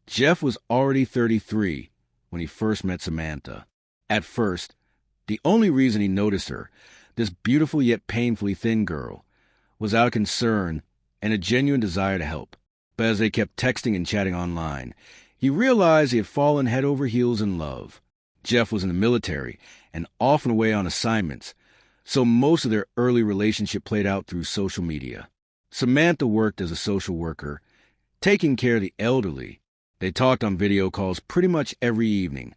Jeff was already 33 when he first met Samantha. At first, the only reason he noticed her, this beautiful yet painfully thin girl, was out of concern and a genuine desire to help. But as they kept texting and chatting online, he realized he had fallen head over heels in love. Jeff was in the military and often away on assignments, so most of their early relationship played out through social media. Samantha worked as a social worker, taking care of the elderly. They talked on video calls pretty much every evening,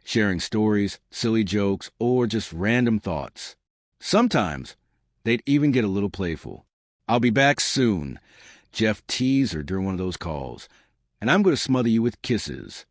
sharing stories, silly jokes, or just random thoughts. Sometimes, they'd even get a little playful. "I'll be back soon," Jeff teased her during one of those calls, "and I'm going to smother you with kisses."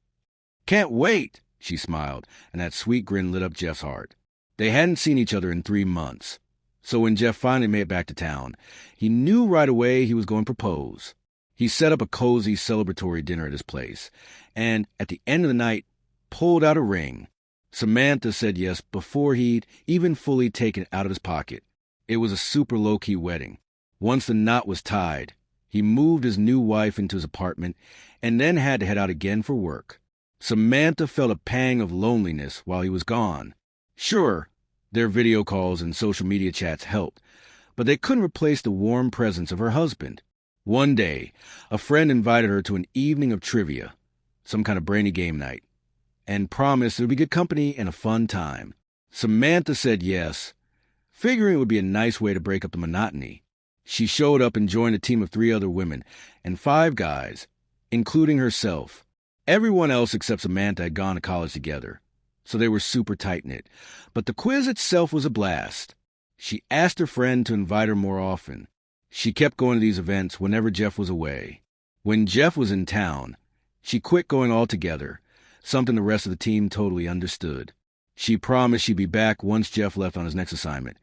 "Can't wait," she smiled, and that sweet grin lit up Jeff's heart. They hadn't seen each other in 3 months, so when Jeff finally made it back to town, he knew right away he was going to propose. He set up a cozy celebratory dinner at his place, and at the end of the night, pulled out a ring. Samantha said yes before he'd even fully taken it out of his pocket. It was a super low-key wedding. Once the knot was tied, he moved his new wife into his apartment and then had to head out again for work. Samantha felt a pang of loneliness while he was gone. Sure, their video calls and social media chats helped, but they couldn't replace the warm presence of her husband. One day, a friend invited her to an evening of trivia, some kind of brainy game night, and promised it would be good company and a fun time. Samantha said yes, figuring it would be a nice way to break up the monotony. She showed up and joined a team of 3 other women and 5 guys, including herself. Everyone else except Samantha had gone to college together, so they were super tight-knit. But the quiz itself was a blast. She asked her friend to invite her more often. She kept going to these events whenever Jeff was away. When Jeff was in town, she quit going altogether, something the rest of the team totally understood. She promised she'd be back once Jeff left on his next assignment,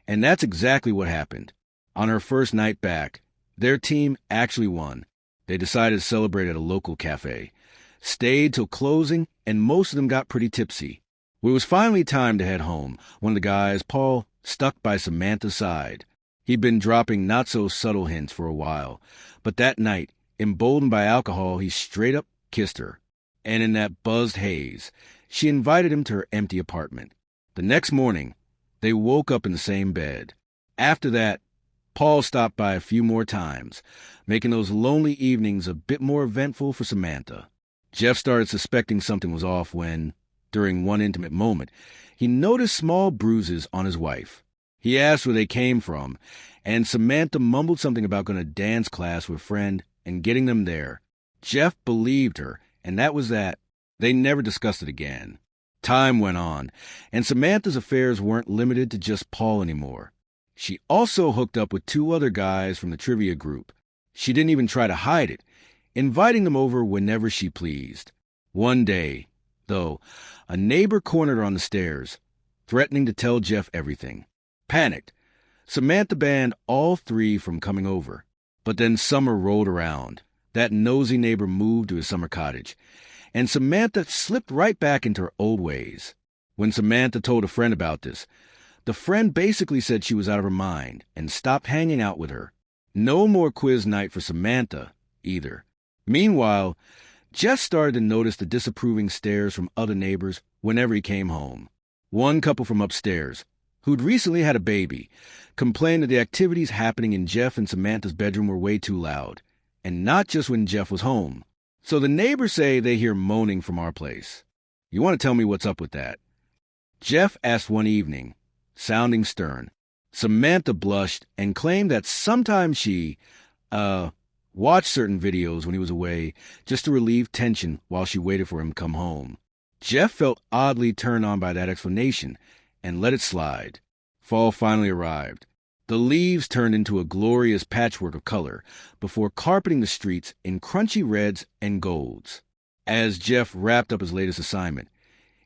and that's exactly what happened. On her first night back, their team actually won. They decided to celebrate at a local cafe, stayed till closing, and most of them got pretty tipsy. When it was finally time to head home, one of the guys, Paul, stuck by Samantha's side. He'd been dropping not-so-subtle hints for a while, but that night, emboldened by alcohol, he straight up kissed her. And in that buzzed haze, she invited him to her empty apartment. The next morning, they woke up in the same bed. After that, Paul stopped by a few more times, making those lonely evenings a bit more eventful for Samantha. Jeff started suspecting something was off when, during one intimate moment, he noticed small bruises on his wife. He asked where they came from, and Samantha mumbled something about going to dance class with a friend and getting them there. Jeff believed her, and that was that. They never discussed it again. Time went on, and Samantha's affairs weren't limited to just Paul anymore. She also hooked up with 2 other guys from the trivia group. She didn't even try to hide it, inviting them over whenever she pleased. One day, though, a neighbor cornered her on the stairs, threatening to tell Jeff everything. Panicked, Samantha banned all 3 from coming over. But then summer rolled around. That nosy neighbor moved to his summer cottage, and Samantha slipped right back into her old ways. When Samantha told a friend about this, the friend basically said she was out of her mind and stopped hanging out with her. No more quiz night for Samantha, either. Meanwhile, Jeff started to notice the disapproving stares from other neighbors whenever he came home. One couple from upstairs, who'd recently had a baby, complained that the activities happening in Jeff and Samantha's bedroom were way too loud, and not just when Jeff was home. So the neighbors say they hear moaning from our place. You want to tell me what's up with that? Jeff asked one evening, sounding stern. Samantha blushed and claimed that sometimes she, watched certain videos when he was away just to relieve tension while she waited for him to come home. Jeff felt oddly turned on by that explanation and let it slide. Fall finally arrived. The leaves turned into a glorious patchwork of color before carpeting the streets in crunchy reds and golds. As Jeff wrapped up his latest assignment,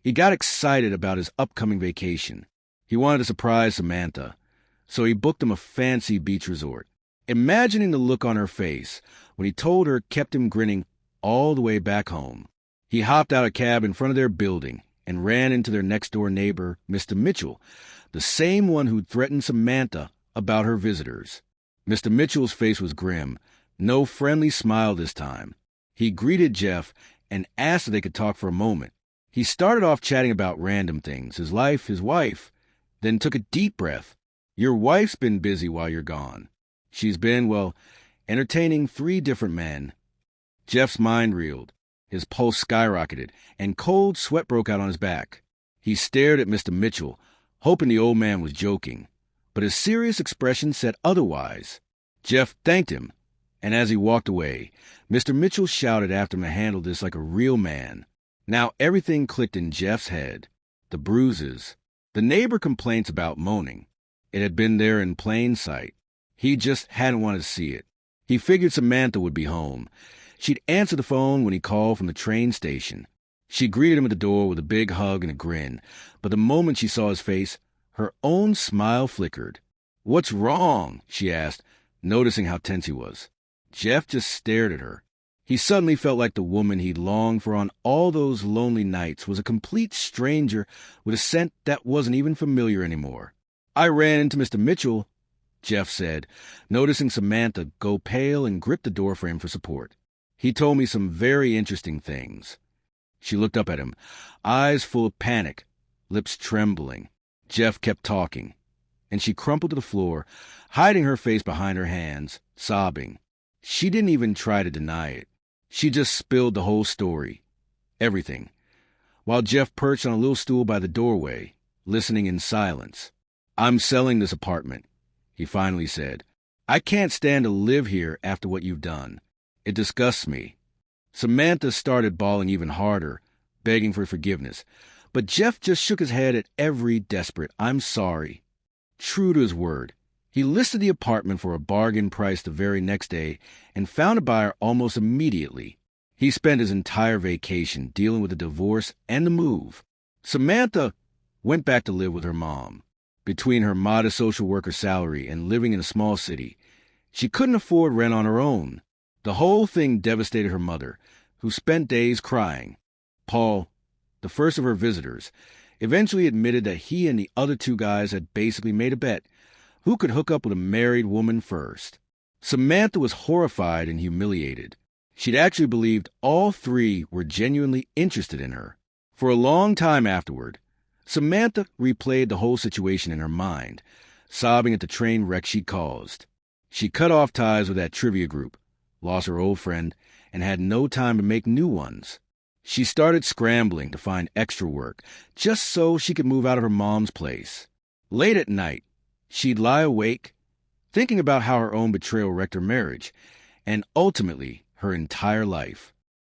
he got excited about his upcoming vacation. He wanted to surprise Samantha, so he booked him a fancy beach resort. Imagining the look on her face when he told her kept him grinning all the way back home. He hopped out a cab in front of their building and ran into their next-door neighbor, Mr. Mitchell, the same one who'd threatened Samantha about her visitors. Mr. Mitchell's face was grim, no friendly smile this time. He greeted Jeff and asked if they could talk for a moment. He started off chatting about random things, his life, his wife, then took a deep breath. Your wife's been busy while you're gone. She's been, well, entertaining 3 different men. Jeff's mind reeled. His pulse skyrocketed, and cold sweat broke out on his back. He stared at Mr. Mitchell, hoping the old man was joking, but his serious expression said otherwise. Jeff thanked him, and as he walked away, Mr. Mitchell shouted after him to handle this like a real man. Now everything clicked in Jeff's head. The bruises, the neighbor complaints about moaning. It had been there in plain sight. He just hadn't wanted to see it. He figured Samantha would be home. She'd answer the phone when he called from the train station. She greeted him at the door with a big hug and a grin, but the moment she saw his face, her own smile flickered. "What's wrong?" she asked, noticing how tense he was. Jeff just stared at her. He suddenly felt like the woman he'd longed for on all those lonely nights was a complete stranger with a scent that wasn't even familiar anymore. "I ran into Mr. Mitchell," Jeff said, noticing Samantha go pale and grip the doorframe for support. "He told me some very interesting things." She looked up at him, eyes full of panic, lips trembling. Jeff kept talking, and she crumpled to the floor, hiding her face behind her hands, sobbing. She didn't even try to deny it. She just spilled the whole story. Everything. While Jeff perched on a little stool by the doorway, listening in silence. "I'm selling this apartment," he finally said. "I can't stand to live here after what you've done. It disgusts me." Samantha started bawling even harder, begging for forgiveness, but Jeff just shook his head at every desperate "I'm sorry." True to his word, he listed the apartment for a bargain price the very next day and found a buyer almost immediately. He spent his entire vacation dealing with the divorce and the move. Samantha went back to live with her mom. Between her modest social worker salary and living in a small city, she couldn't afford rent on her own. The whole thing devastated her mother, who spent days crying. Paul, the first of her visitors, eventually admitted that he and the other 2 guys had basically made a bet who could hook up with a married woman first. Samantha was horrified and humiliated. She'd actually believed all 3 were genuinely interested in her. For a long time afterward, Samantha replayed the whole situation in her mind, sobbing at the train wreck she'd caused. She cut off ties with that trivia group, lost her old friend, and had no time to make new ones. She started scrambling to find extra work, just so she could move out of her mom's place. Late at night, she'd lie awake, thinking about how her own betrayal wrecked her marriage, and ultimately her entire life.